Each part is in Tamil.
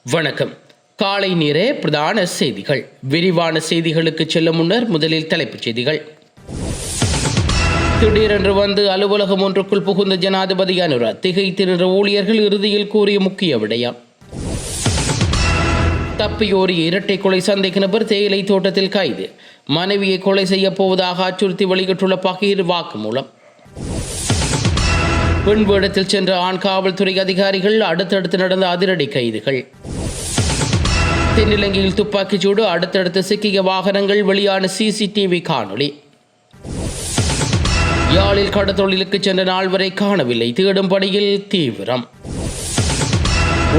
வணக்கம். காலை நேர பிரதான செய்திகள். விரிவான செய்திகளுக்கு செல்லும் முன்னர் முதலில் தலைப்புச் செய்திகள். திடீரென்று வந்து அலுவலகம் ஒன்றுக்குள் புகுந்த ஜனாதிபதி அனுர திகைத்து நின்ற ஊழியர்கள் இறுதியில் கூறிய முக்கிய விடயம். தப்பியோரிய இரட்டை கொலை சந்தேக நபர் தேயிலை தோட்டத்தில் கைது. மனைவியை கொலை செய்யப் போவதாக அச்சுறுத்தி வெளியிட்டுள்ள பகீர் வாக்குமூலம். பெண் வேடத்தில் சென்ற ஆண் காவல்துறை அதிகாரிகள் அடுத்தடுத்து நடந்த அதிரடி கைதுகள். தென்னிலங்கையில் துப்பாக்கிச்சூடு, அடுத்தடுத்து சிக்கிய வாகனங்கள், வெளியான சிசிடிவி காணொளி. யாழில் கடத்தொழிலுக்கு சென்ற நாள் வரை காணவில்லை, தேடும் பணியில் தீவிரம்.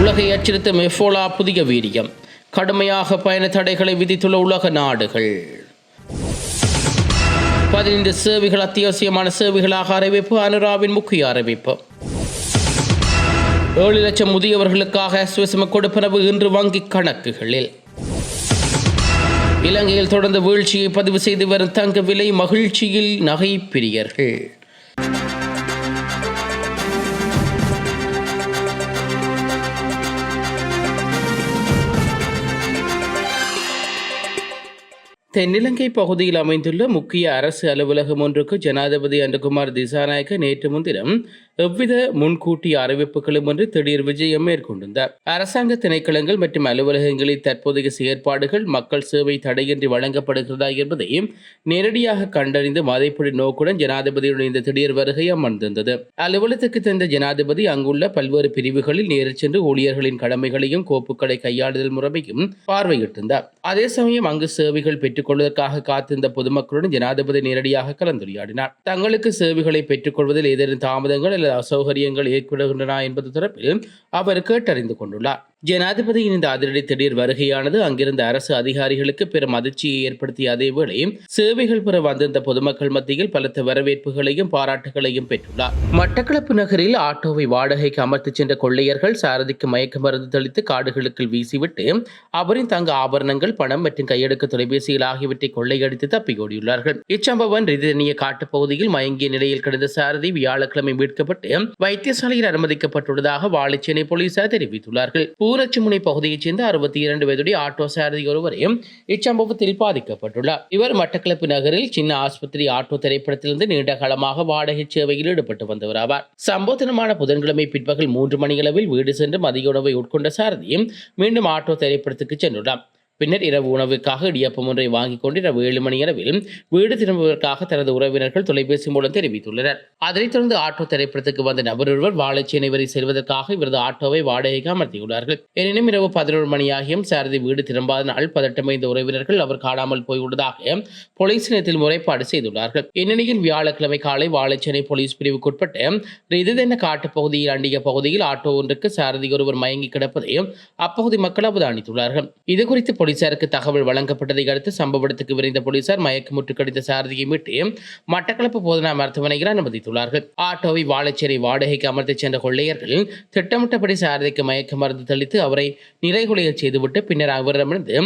உலகை அச்சுறுத்தும் எஃபோலா புதிய வீரியம், கடுமையாக பயண தடைகளை விதித்துள்ள உலக நாடுகள். 15 சேவைகள் அத்தியாவசியமான சேவைகளாக அறிவிப்பு. அனுராவின் முக்கிய அறிவிப்பு. 7 லட்சம் முதியவர்களுக்காக சுவிசம கொடுப்பனவு இன்று வங்கிக் கணக்குகளில். இலங்கையில் தொடர்ந்து வீழ்ச்சியை பதிவு செய்து வரும் தங்க விலை, மகிழ்ச்சியில் நகை பிரியர்கள். தென்னிலங்கை பகுதியில் அமைந்துள்ள முக்கிய அரசு அலுவலகம் ஒன்றுக்கு ஜனாதிபதி அனுகுமார் திசாநாயக்க நேற்று முன்தினம் எவ்வித முன்கூட்டிய அறிவிப்புகளும் ஒன்று திடீர் விஜயம் மேற்கொண்டிருந்தார். அரசாங்க திணைக்களங்கள் மற்றும் அலுவலகங்களில் தற்போதைய செயற்பாடுகள் மக்கள் சேவை தடையின்றி வழங்கப்படுகிறதா என்பதை நேரடியாக கண்டறிந்து மதிப்பீடு நோக்குடன் ஜனாதிபதியுடன் இந்த திடீர் வருகை அமர்ந்திருந்தது. அலுவலகத்துக்கு தந்த ஜனாதிபதி அங்குள்ள பல்வேறு பிரிவுகளில் நேரில் சென்று ஊழியர்களின் கடமைகளையும் கோப்புகளை கையாளுதல் முறைமையும் பார்வையிட்டிருந்தார். அதே சமயம் அங்கு சேவைகள் பெற்றுக்கொள்வதற்காக காத்திருந்த பொதுமக்களுடன் ஜனாதிபதி நேரடியாக கலந்துரையாடினார். தங்களுக்கு சேவைகளை பெற்றுக்கொள்வதில் ஏதேனும் தாமதங்கள் அல்லது அசௌகரியங்கள் ஏற்படுகின்றன என்பது தொடர்பில் அவர் கேட்டறிந்து கொண்டுள்ளார். ஜனாதிபதியின் இந்த அதிரடி திடீர் வருகையானது அங்கிருந்த அரசு அதிகாரிகளுக்கு பெரும் அதிர்ச்சியை ஏற்படுத்திய அதேவேளை சேவைகள் பெற வந்திருந்த பொதுமக்கள் மத்தியில் பலத்த வரவேற்புகளையும் பாராட்டுகளையும் பெற்றுள்ளார். மட்டக்களப்பு நகரில் ஆட்டோவை வாடகைக்கு அமர்த்தி சென்ற கொள்ளையர்கள் சாரதிக்கு மயக்க மருந்து தெளித்து காடுகளுக்குள் வீசிவிட்டு அவரின் தங்க ஆபரணங்கள், பணம் மற்றும் கையடக்க தொலைபேசிகள் ஆகியவற்றை கொள்ளையடித்து தப்பியோடியுள்ளார்கள். இச்சம்பவம் ரிதனிய காட்டுப்பகுதியில் மயங்கிய நிலையில் கிடந்த சாரதி வியாழக்கிழமை மீட்கப்பட்டு வைத்தியசாலையில் அனுமதிக்கப்பட்டுள்ளதாக வாழைச்சேனை போலீசார் தெரிவித்துள்ளார்கள். ஊரச்சிமுனை பகுதியைச் சேர்ந்த 62 வயதுடைய ஆட்டோ சாரதி ஒருவரையும் இச்சம்பவத்தில் பாதிக்கப்பட்டுள்ளார். இவர் மட்டக்களப்பு நகரில் சின்ன ஆஸ்பத்திரி ஆட்டோ திரைப்படத்திலிருந்து நீண்ட காலமாக வாடகை சேவையில் ஈடுபட்டு வந்தவர் ஆவார். சம்பவ தினமான புதன்கிழமை பிற்பகல் 3 மணியளவில் வீடு சென்று மதிய உணவை உட்கொண்ட சாரதியும் மீண்டும் ஆட்டோ திரைப்படத்துக்கு சென்றுள்ளார். பின்னர் இரவு உணவுக்காக இடியப்பம் ஒன்றை வாங்கிக் கொண்டு இரவு 7 மணி அளவில் வீடு திரும்புவதற்காக தனது உறவினர்கள் தொலைபேசி மூலம் தெரிவித்துள்ளனர். அதனைத் தொடர்ந்து ஆட்டோ திரைப்படத்துக்கு வந்த நபர் ஒருவர் வாழைச்சேனை வரை செல்வதற்காக இவரது ஆட்டோவை வாடகைக்கு அமர்த்தியுள்ளார்கள். எனினும் இரவு 11 மணியாகியும் சாரதி வீடு திரும்பாதனால் பதட்டமைந்த உறவினர்கள் அவர் காணாமல் போயுள்ளதாக போலீஸ் நிலையத்தில் முறைப்பாடு செய்துள்ளார்கள். இந்நிலையில் வியாழக்கிழமை காலை வாழைச்சேனை போலீஸ் பிரிவுக்குட்பட்ட ரிதுதென்ன காட்டுப்பகுதியில் அண்டிய பகுதியில் ஆட்டோ ஒன்றுக்கு சாரதி ஒருவர் மயங்கி கிடப்பதை அப்பகுதி மக்கள் அவதானித்துள்ளார்கள். இதுகுறித்து போலீசாருக்கு தகவல் வழங்கப்பட்டதை அடுத்து சம்பவ இடத்துக்கு விரைந்த போலீசார் மயக்கமுற்று கடித்த சாரதியை மீட்டு மட்டக்களப்பு போதனா மருத்துவமனையில் அனுமதித்துள்ளார்கள். ஆட்டோவை வாழைச்சேனை வாடகைக்கு அமர்த்தி சென்ற கொள்ளையர்கள் திட்டமிட்டபடி சாரதிக்கு மயக்க மருந்து தெளித்து அவரை நிறைகுலைய செய்துவிட்டு பின்னர் அவரிடமிருந்து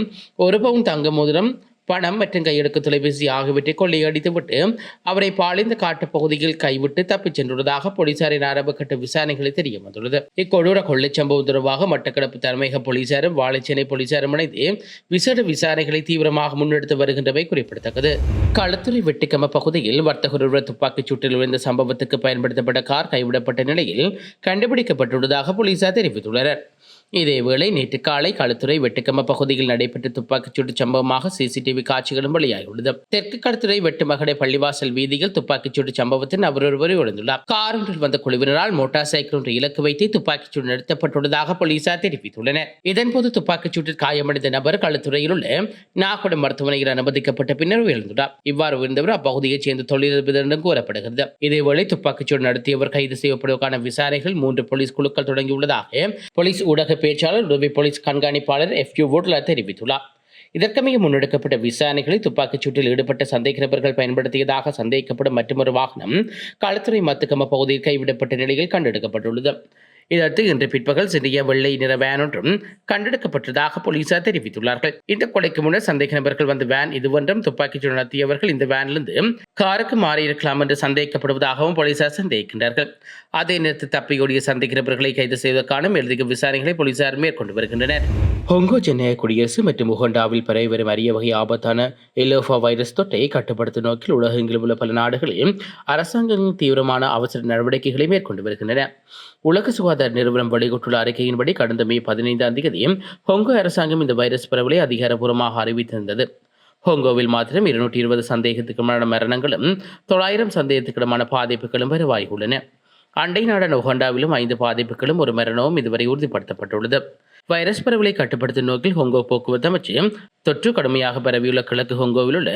1 பவுன் தங்க மோதிரம், பணம் மற்றும் கையெடுக்க தொலைபேசி ஆகியவற்றை கொள்ளையடித்துவிட்டு அவரை பாலிந்த காட்டு பகுதியில் கைவிட்டு தப்பிச் சென்றுள்ளதாக போலீசாரின் ஆரம்பகட்ட விசாரணைகளை தெரிய வந்துள்ளது. இக்கொடூர கொள்ளைச் சம்பவம் தொடர்பாக மட்டக்களப்பு தலைமையக போலீசாரும் வாழைச்சேனை போலீசாரும் இணைந்து விசேட விசாரணைகளை தீவிரமாக முன்னெடுத்து வருகின்றவை குறிப்பிடத்தக்கது. களுத்துறை வெட்டிக்கம பகுதியில் வர்த்தகர் ஒருவர் துப்பாக்கிச் சூட்டில் விழுந்த சம்பவத்துக்கு பயன்படுத்தப்பட்ட கார் கைவிடப்பட்ட நிலையில் கண்டுபிடிக்கப்பட்டுள்ளதாக போலீசார் தெரிவித்துள்ளனர். இதேவேளை நேற்று காலை களுத்துறை வெட்டுக்கம பகுதியில் நடைபெற்ற துப்பாக்கிச்சூட்டு சம்பவமாக சிசிடிவி காட்சிகளும் வெளியாகியுள்ளது. தெற்கு களுத்துறை வெட்டுமகடை பள்ளிவாசல் வீதியில் துப்பாக்கிச்சூட்டு சம்பவத்தில் நபர் ஒருவர் இழந்துள்ளார். கார் ஒன்றில் வந்த குழுவினரால் மோட்டார் சைக்கிள் ஒன்று இலக்கு வைத்து துப்பாக்கிச்சூடு நடத்தப்பட்டுள்ளதாக போலீசார் தெரிவித்துள்ளனர். இதன்போது துப்பாக்கிச்சூட்டில் காயமடைந்த நபர் களுத்துறையில் உள்ள நாகோடம் மருத்துவமனையில் அனுமதிக்கப்பட்ட பின்னர் உயிரிழந்துள்ளார். இவ்வாறு உயர்ந்தவர் அப்பகுதியைச் சேர்ந்த தொழிலதிபரிடம் கூறப்படுகிறது. இதேவேளை துப்பாக்கிச்சூடு நடத்தியவர் கைது செய்யப்படுவதற்கான விசாரணைகள் 3 போலீஸ் குழுக்கள் தொடங்கியுள்ளதாக போலீஸ் ஊடக பேச்சாளர் உதவி போலீஸ் கண்காணிப்பாளர் FU வுட்லர் தெரிவித்துள்ளார். இதற்கமைய முன்னெடுக்கப்பட்ட விசாரணைகளில் துப்பாக்கிச் சூட்டில் ஈடுபட்ட சந்தேக நபர்கள் பயன்படுத்தியதாக சந்தேகிக்கப்படும் மற்றொரு வாகனம் களுத்துறை மத்துக்கம பகுதியில் கைவிடப்பட்ட நிலையில் கண்டெடுக்கப்பட்டுள்ளது. இதற்கு இன்று பிற்பகல் சிறிய வெள்ளை நிற வேன் ஒன்றும் கண்டெடுக்கப்பட்டதாக போலீசார் தெரிவித்துள்ளார்கள். இந்த கொலைக்கு முன்னர் சந்தேக நபர்கள் வந்த வேன் இதுவென்றும் துப்பாக்கிச்சூடு நடத்தியவர்கள் இந்த வேனிலிருந்து காருக்கு மாறியிருக்கலாம் என்று சந்தேகிக்கப்படுவதாகவும் போலீசார் சந்தேகிக்கின்றார்கள். அதே நேரத்தில் தப்பியோடிய சந்தேக நபர்களை கைது செய்வதற்கான மேலதிக விசாரணைகளை போலீசார் மேற்கொண்டு வருகின்றனர். ஹொங்கோ ஜனநாயக குடியரசு மற்றும் உகண்டாவில் பரவி வரும் அரிய வகை ஆபத்தான எல்லோஃபா வைரஸ் தொற்றை கட்டுப்படுத்தும் நோக்கில் உலகெங்கிலும் உள்ள பல நாடுகளில் அரசாங்கங்களின் தீவிரமான அவசர நடவடிக்கைகளை மேற்கொண்டு வருகின்றன. உலக சுகாதார நிறுவனம் வெளியிட்டுள்ள அறிக்கையின்படி கடந்த மே 15ஆம் தேதி ஹொங்கோ அரசாங்கம் இந்த வைரஸ் பரவலை அதிகாரப்பூர்வமாக அறிவித்திருந்தது. ஹொங்கோவில் மாத்திரம் 220 சந்தேகத்துக்குமான மரணங்களும் 900 சந்தேகத்துக்கிடமான பாதிப்புகளும் பதிவாகியுள்ளன. அண்டை நாடான உகண்டாவிலும் 5 பாதிப்புகளும் ஒரு மரணமும் இதுவரை உறுதிப்படுத்தப்பட்டுள்ளது. வைரஸ் பரவலை கட்டுப்படுத்தும் நோக்கில் ஹொங்கோ போக்குவரத்து அமைச்சு தொற்று கடுமையாக பரவியுள்ள கிழக்கு ஹொங்கோவில் உள்ள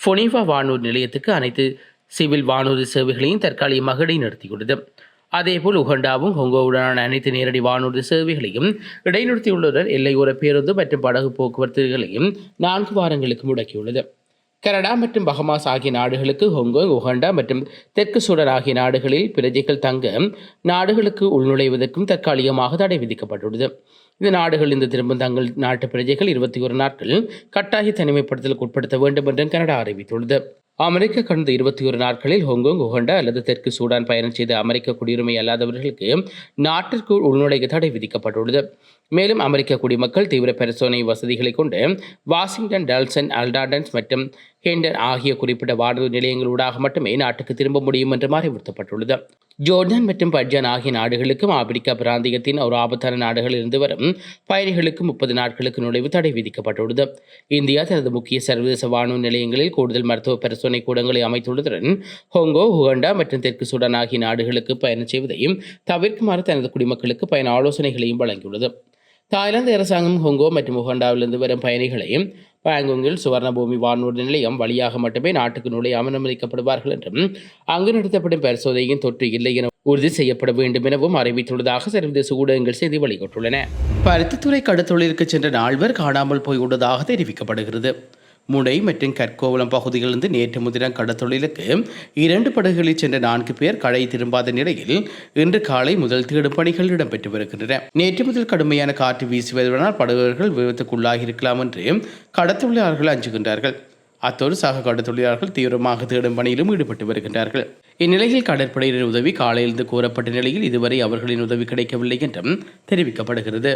ஃபொனிவா வானூர் நிலையத்துக்கு அனைத்து சிவில் வானூர்தி சேவைகளையும் தற்காலிகமாக இடைநிறுத்தியுள்ளது. அதேபோல் உகண்டாவும் ஹொங்கோவுடனான அனைத்து நேரடி வானூர்தி சேவைகளையும் இடைநிறுத்தியுள்ளதுடன் எல்லையோர பேருந்து மற்றும் படகு போக்குவரத்துகளையும் 4 வாரங்களுக்கு முடக்கியுள்ளது. கனடா மற்றும் பஹமாஸ் ஆகிய நாடுகளுக்கு ஹொங்கோங், உகண்டா மற்றும் தெற்கு சூடான் ஆகிய நாடுகளில் பிரஜைகள் தங்க நாடுகளுக்கு உள்நுழைவதற்கும் தற்காலிகமாக தடை விதிக்கப்பட்டுள்ளது. இந்த நாடுகள் இந்த திரும்ப தங்கள் நாட்டு பிரஜைகள் 21 நாட்கள் கட்டாய தனிமைப்படுத்தலுக்கு உட்படுத்த வேண்டும் என்றும் கனடா அறிவித்துள்ளது. அமெரிக்கா கடந்த 21 நாட்களில் ஹொங்கோங், உகண்டா அல்லது தெற்கு சூடான் பயணம் செய்த அமெரிக்க குடியுரிமை அல்லாதவர்களுக்கு நாட்டிற்குள் உள்நுழைய தடை விதிக்கப்பட்டுள்ளது. மேலும் அமெரிக்க குடிமக்கள் தீவிர பரிசோதனை வசதிகளை கொண்டு வாஷிங்டன், டல்சன், அல்டாடன்ஸ் மற்றும் ஹெண்டன் ஆகிய குறிப்பிட்ட வானூர்தி நிலையங்களூடாக மட்டுமே நாட்டுக்கு திரும்ப முடியும் என்றும் அறிவுறுத்தப்பட்டுள்ளது. ஜோர்டான் மற்றும் பட்ஜான் ஆகிய நாடுகளுக்கும் ஆப்பிரிக்கா பிராந்தியத்தின் ஒரு ஆபத்தான நாடுகளில் இருந்து வரும் பயணிகளுக்கு 30 நாட்களுக்கு நுழைவு தடை விதிக்கப்பட்டுள்ளது. இந்தியா தனது முக்கிய சர்வதேச வானூர்தி நிலையங்களில் கூடுதல் மருத்துவ பரிசோதனை கூடங்களை அமைத்துள்ளதுடன் ஹொங்கோ, உகண்டா மற்றும் தெற்கு சூடான் ஆகிய நாடுகளுக்கு பயணம் செய்வதையும் தவிர்க்குமாறு தனது குடிமக்களுக்கு பயண ஆலோசனைகளையும் வழங்கியுள்ளது. தாய்லாந்து அரசாங்கம் ஹொங்கோ மற்றும் உகண்டாவிலிருந்து வரும் பயணிகளையும் பாங்கோங்கில் சுவர்ணபூமி வானூர்தி நிலையம் வழியாக மட்டுமே நாட்டுக்கு நுழைய அனுமதிக்கப்படுவார்கள் என்றும் அங்கு நடத்தப்படும் பரிசோதனையின் தொற்று இல்லை என உறுதி செய்யப்பட வேண்டும் எனவும் அறிவித்துள்ளதாக சர்வதேச ஊடகங்கள் செய்தி வெளியிட்டுள்ளன. பருத்தித்துறை கடத்தொழிலுக்கு சென்ற 4 பேர் காணாமல் போயுள்ளதாக தெரிவிக்கப்படுகிறது. முனை மற்றும் கற்கோவளம் பகுதிகளிலிருந்து நேற்று முன்தினம் கடத்தொழிலுக்கு 2 படகுகளில் சென்ற 4 பேர் கரை திரும்பாத நிலையில் இன்று காலை முதல் தேடும் பணிகள் இடம்பெற்று வருகின்றன. நேற்று முதல் கடுமையான காற்று வீசுவதனால் படகுகள் விபத்துக்குள்ளாகி இருக்கலாம் என்று கடத்தொழிலாளர்கள் அஞ்சுகின்றார்கள். அத்தோடு சக கடத்தொழிலாளர்கள் தீவிரமாக தேடும் பணியிலும் ஈடுபட்டு வருகின்றார்கள். இந்நிலையில் கடற்படையினர் உதவி காலையிலிருந்து கோரப்பட்ட நிலையில் இதுவரை அவர்களின் உதவி கிடைக்கவில்லை என்றும் தெரிவிக்கப்படுகிறது.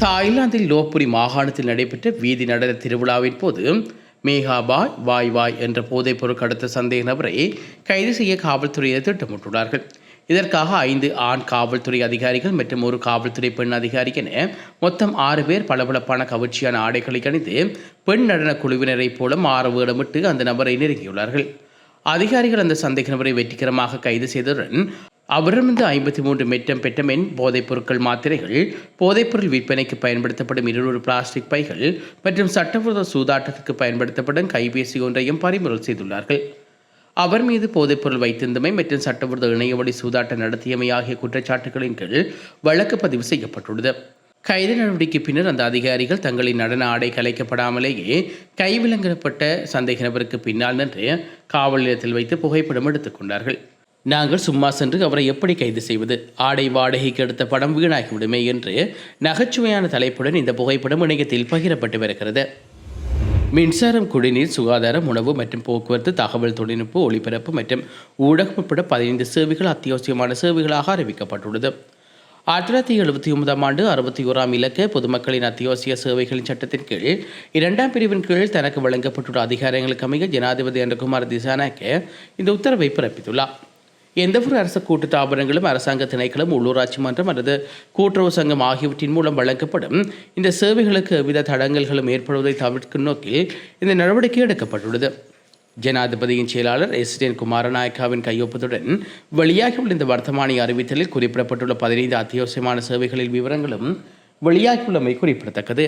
தாய்லாந்தில் லோப்புரி மாகாணத்தில் நடைபெற்ற வீதி நடன திருவிழாவின் போது மேகாபாய் வாய் வாய் என்ற போதைப்பொருள் கடத்த சந்தேக நபரை கைது செய்ய காவல்துறையினர் திட்டமிட்டுள்ளார்கள். இதற்காக 5 ஆண் காவல்துறை அதிகாரிகள் மற்றும் 1 காவல்துறை பெண் அதிகாரி என மொத்தம் 6 பேர் பளபளப்பான கவர்ச்சியான ஆடைகளை அணிந்து பெண் நடன குழுவினரை போல மாறு வேடமிட்டு அந்த நபரை நெருங்கியுள்ளார்கள். அதிகாரிகள் அந்த சந்தேக நபரை வெற்றிகரமாக கைது செய்ததுடன் அவரிடமிருந்து 53 மெட்டம்பெட்டமைன் போதைப் பொருட்கள் மாத்திரைகள், போதைப்பொருள் விற்பனைக்கு பயன்படுத்தப்படும் 200 பிளாஸ்டிக் பைகள் மற்றும் சட்டவிரோத சூதாட்டத்திற்கு பயன்படுத்தப்படும் கைபேசி ஒன்றையும் பறிமுதல் செய்துள்ளார்கள். அவர் மீது போதைப்பொருள் வைத்திருந்தமை மற்றும் சட்டவிரோத இணையவழி சூதாட்டம் நடத்தியமை ஆகிய குற்றச்சாட்டுகளின் கீழ் வழக்கு பதிவு செய்யப்பட்டுள்ளது. கைது நடவடிக்கை பின்னர் அந்த அதிகாரிகள் தங்களின் நடன ஆடை கலைக்கப்படாமலேயே கைவிலங்கப்பட்ட சந்தேக நபருக்கு பின்னால் நின்று காவல் நிலையத்தில் வைத்து புகைப்படம் எடுத்துக் கொண்டார்கள். நாங்கள் சும்மா சென்று அவரை எப்படி கைது செய்வது, ஆடை வாடகைக்கு எடுத்த படம் வீணாகிவிடுமே என்று நகைச்சுவையான தலைப்புடன் இந்த புகைப்படம் இணையத்தில் பகிரப்பட்டு வருகிறது. மின்சாரம், குடிநீர், சுகாதாரம், உணவு மற்றும் போக்குவரத்து, தகவல் தொழில்நுட்ப, ஒளிபரப்பு மற்றும் ஊடகம் உட்பட 15 சேவைகள் அத்தியாவசியமான சேவைகளாக அறிவிக்கப்பட்டுள்ளது. 1979ஆம் ஆண்டு 61ஆம் இலக்க பொதுமக்களின் அத்தியாவசிய சேவைகளின் சட்டத்தின் கீழ் 2ஆம் பிரிவின் கீழ் தனக்கு வழங்கப்பட்டுள்ள அதிகாரங்களுக்கு அமைய ஜனாதிபதி அனுகுமார் திசாநாயக்க இந்த உத்தரவை பிறப்பித்துள்ளார். எந்தவொரு அரசு கூட்டு தாபனங்களும், அரசாங்க திணைக்களும், உள்ளூராட்சி மன்றம் அல்லது கூட்டுறவு சங்கம் ஆகியவற்றின் மூலம் வழங்கப்படும் இந்த சேவைகளுக்கு எவ்வித தடங்கல்களும் ஏற்படுவதை தவிர்க்கும் நோக்கில் இந்த நடவடிக்கை எடுக்கப்பட்டுள்ளது. ஜனாதிபதியின் செயலாளர் எஸ்.என். குமாரநாயக்காவின் கையொப்பத்துடன் வெளியாகியுள்ள இந்த வர்த்தமானி அறிவித்தலில் குறிப்பிடப்பட்டுள்ள 15 அத்தியாவசியமான சேவைகளின் விவரங்களும் வெளியாகியுள்ளமை குறிப்பிடத்தக்கது.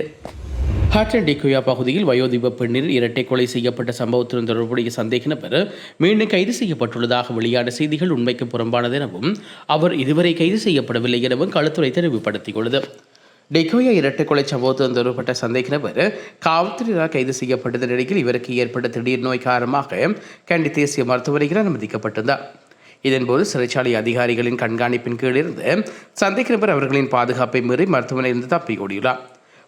ஹாட்டன் டிகுயா பகுதியில் வயோதிப பெண்ணில் இரட்டை கொலை செய்யப்பட்ட சம்பவத்துடன் தொடர்புடைய சந்தேக நபர் மீண்டும் கைது செய்யப்பட்டுள்ளதாக வெளியான செய்திகள் உண்மைக்கு புறம்பானது எனவும் அவர் இதுவரை கைது செய்யப்படவில்லை எனவும் களத்துறை தெளிவுபடுத்தியுள்ளது. டிகுயா இரட்டை கொலை சம்பவத்துடன் தொடர்பட்ட சந்தேக நபர் காவல்துறையினரால் கைது செய்யப்பட்ட நிலையில் இவருக்கு ஏற்பட்ட திடீர் நோய் காரணமாக கண்டி தேசிய மருத்துவமனையில் அனுமதிக்கப்பட்டிருந்தார். இதன்போது சிறைச்சாலை அதிகாரிகளின் கண்காணிப்பின் கீழ் இருந்து சந்தேக நபர் அவர்களின் பாதுகாப்பை மீறி மருத்துவமனையிலிருந்து தப்பியோடியுள்ளார்.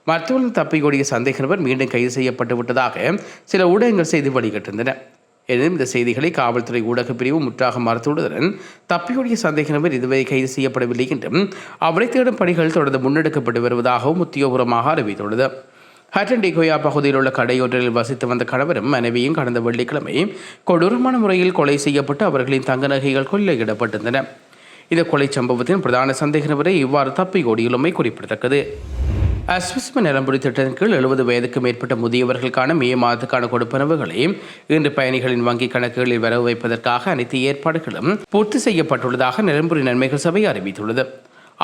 மருத்துவமனையில் தப்பியோடிய சந்தேக நபர் மீண்டும் கைது செய்யப்பட்டு விட்டதாக சில ஊடகங்கள் செய்தி வெளியிட்டிருந்தன. எனினும் இந்த செய்திகளை காவல்துறை ஊடகப் பிரிவு முற்றாக மறுத்துள்ளதுடன் தப்பியோடிய சந்தேக நபர் இதுவரை கைது செய்யப்படவில்லை என்றும் அவரை தேடும் பணிகள் தொடர்ந்து முன்னெடுக்கப்பட்டு வருவதாகவும் உத்தியோகபூர்வமாக அறிவித்துள்ளது. ஹட்டன் டிகோயா பகுதியில் உள்ள கடையொன்றில் வசித்து வந்த கணவரும் மனைவியும் கடந்த வெள்ளிக்கிழமை கொடூரமான முறையில் கொலை செய்யப்பட்டு அவர்களின் தங்க நகைகள் கொள்ளையிடப்பட்டிருந்தன. இந்த கொலை சம்பவத்தின் பிரதான சந்தேக நபரை இவ்வாறு தப்பியோடியுள்ளமை குறிப்பிடத்தக்கது. அஸ்விஸ்ம நிலம்புரி திட்டத்தின் கீழ் 70 வயதுக்கு மேற்பட்ட முதியவர்களுக்கான மே மாதத்துக்கான கொடுப்பனவுகளை இன்று பயணிகளின் வங்கிக் கணக்குகளில் வரவு வைப்பதற்காக அனைத்து ஏற்பாடுகளும் பூர்த்தி செய்யப்பட்டுள்ளதாக நிலம்புரி நன்மைகள் சபை அறிவித்துள்ளது.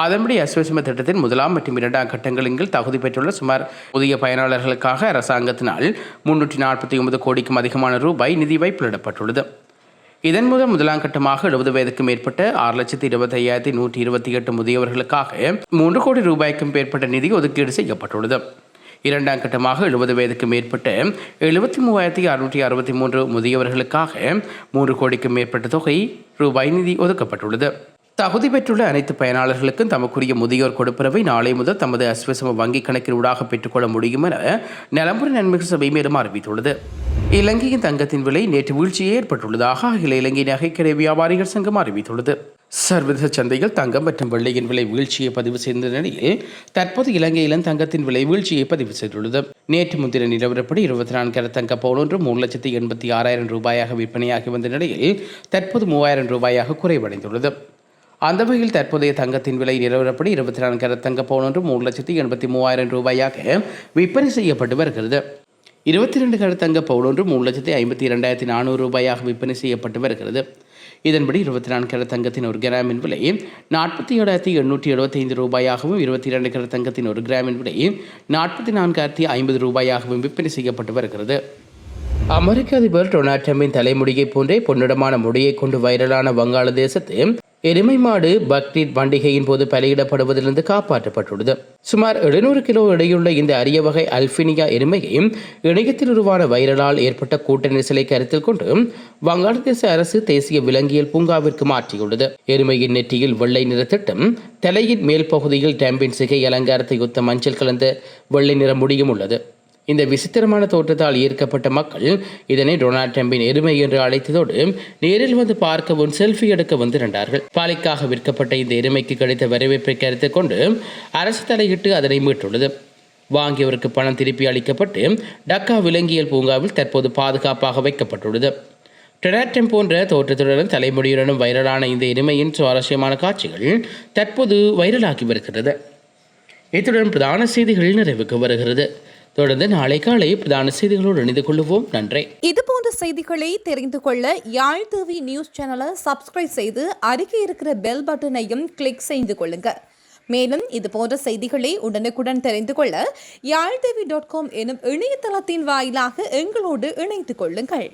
அதன்படி அஸ்விஸ்ம திட்டத்தின் 1ஆம் மற்றும் 2ஆம் கட்டங்களின் கீழ் தகுதி பெற்றுள்ள சுமார் புதிய பயனாளர்களுக்காக அரசாங்கத்தினால் 349 கோடிக்கும் அதிகமான ரூபாய் நிதி வைப்பிலிடப்பட்டுள்ளது. இதன் மூலம் 1ஆம் கட்டமாக 70 வயதுக்கு மேற்பட்ட 6,25,128 முதியவர்களுக்காக 3 கோடி ரூபாய்க்கும் மேற்பட்ட நிதி ஒதுக்கீடு செய்யப்பட்டுள்ளது. 2ஆம் கட்டமாக 70 வயதுக்கு மேற்பட்ட 73,663 முதியவர்களுக்காக 3 கோடிக்கும் மேற்பட்ட தொகை ரூபாய் நிதி ஒதுக்கப்பட்டுள்ளது. தகுதி பெற்றுள்ள அனைத்து பயனாளர்களுக்கும் தமக்குரிய முதியோர் கொடுப்பனவை நாளை முதல் தமது அஸ்வசம வங்கிக் கணக்கின் ஊடாக பெற்றுக்கொள்ள முடியும் என நிலம்புரி நன்மைகள் சபை மேலும் அறிவித்துள்ளது. இலங்கையின் தங்கத்தின் விலை நேற்று வீழ்ச்சியே ஏற்பட்டுள்ளதாக அகில இலங்கை நகைக்கடை வியாபாரிகள் சங்கம் அறிவித்துள்ளது. சர்வதேச சந்தையில் தங்கம் மற்றும் வெள்ளியின் விலை வீழ்ச்சியை பதிவு செய்த நிலையில் தற்போது இலங்கையிலும் தங்கத்தின் விலை வீழ்ச்சியை பதிவு செய்துள்ளது. நேற்று முன்தின நிலவரப்படி 24 கேரட் தங்க பவுன் ஒன்று 3,86,000 ரூபாயாக விற்பனையாகி வந்த நிலையில் தற்போது 3,000 ரூபாயாக குறைவடைந்துள்ளது. அந்த வகையில் தற்போதைய தங்கத்தின் விலை நிலவரப்படி 24 கேரட் தங்க பவுன் ஒன்று 3,83,000 ரூபாயாக விற்பனை செய்யப்பட்டு வருகிறது. 22 கேரட் தங்க பவுன் ஒன்று 3,52,400 ரூபாயாக விற்பனை செய்யப்பட்டு வருகிறது. இதன்படி 24 கேரட் தங்கத்தின் 1 கிராமின் விலை 47,875 ரூபாயாகவும் 22 கேரட் தங்கத்தின் 1 கிராமின் விலை 44,050 ரூபாயாகவும் விற்பனை செய்யப்பட்டு வருகிறது. அமெரிக்க அதிபர் டொனால்ட் ட்ரம்பின் தலைமுடியை போன்றே பொன்னிடமான முடியை கொண்டு வைரலான வங்காளதேசத்து எருமை மாடு பக்ரீத் பண்டிகையின் போது பலியிடப்படுவதிலிருந்து காப்பாற்றப்பட்டுள்ளது. சுமார் 700 கிலோ எடையுள்ள இந்த அரிய வகை அல்பினியா எருமையை இணையத்தில் உருவான வைரலால் ஏற்பட்ட கூட்ட நெரிசலை கருத்தில் கொண்டு வங்காளதேச அரசு தேசிய விலங்கியல் பூங்காவிற்கு மாற்றியுள்ளது. எருமையின் நெற்றியில் வெள்ளை நிற திட்டம், தலையின் மேல் பகுதியில் ட்ரம்பின் சிகை அலங்காரத்தை ஒத்த மஞ்சள் கலந்த வெள்ளை நிற முடியும் உள்ளது. இந்த விசித்திரமான தோற்றத்தால் ஈர்க்கப்பட்ட மக்கள் இதனை டொனால்ட் ட்ரம்பின் எருமை என்று அழைத்ததோடு நேரில் வந்து பார்க்கவும் செல்ஃபி எடுக்க வந்திருந்தார்கள். பாலிக்காக விற்கப்பட்ட இந்த எருமைக்கு கிடைத்த வரவேற்பை கருத்தில் கொண்டு அரசு தலையிட்டு அதனை மீட்டுள்ளது. வாங்கியவருக்கு பணம் திருப்பி அளிக்கப்பட்டு டக்கா விலங்கியல் பூங்காவில் தற்போது பாதுகாப்பாக வைக்கப்பட்டுள்ளது. டொனால்ட் ட்ரம்ப் போன்ற தோற்றத்துடனும் தலைமுடியுடனும் வைரலான இந்த எருமையின் சுவாரஸ்யமான காட்சிகள் தற்போது வைரலாகி வருகிறது. இத்துடன் பிரதான செய்திகள் நிறைவுக்கு வருகிறது. தொடர்ந்து நாளை காலை பிரதான செய்திகளோடு இணைந்து கொள்வோம். நன்றி. இது போன்ற செய்திகளை தெரிந்து கொள்ள யாழ் டிவி நியூஸ் சேனலை சப்ஸ்கிரைப் செய்து அருகே இருக்கிற பெல் பட்டனையும் கிளிக் செய்து கொள்ளுங்க. மேலும் இது போன்ற செய்திகளை உடனுக்குடன் தெரிந்து கொள்ள யாழ்டிவி.com எனும் இணையதளத்தின் வாயிலாக எங்களோடு இணைந்து கொள்ளுங்கள்.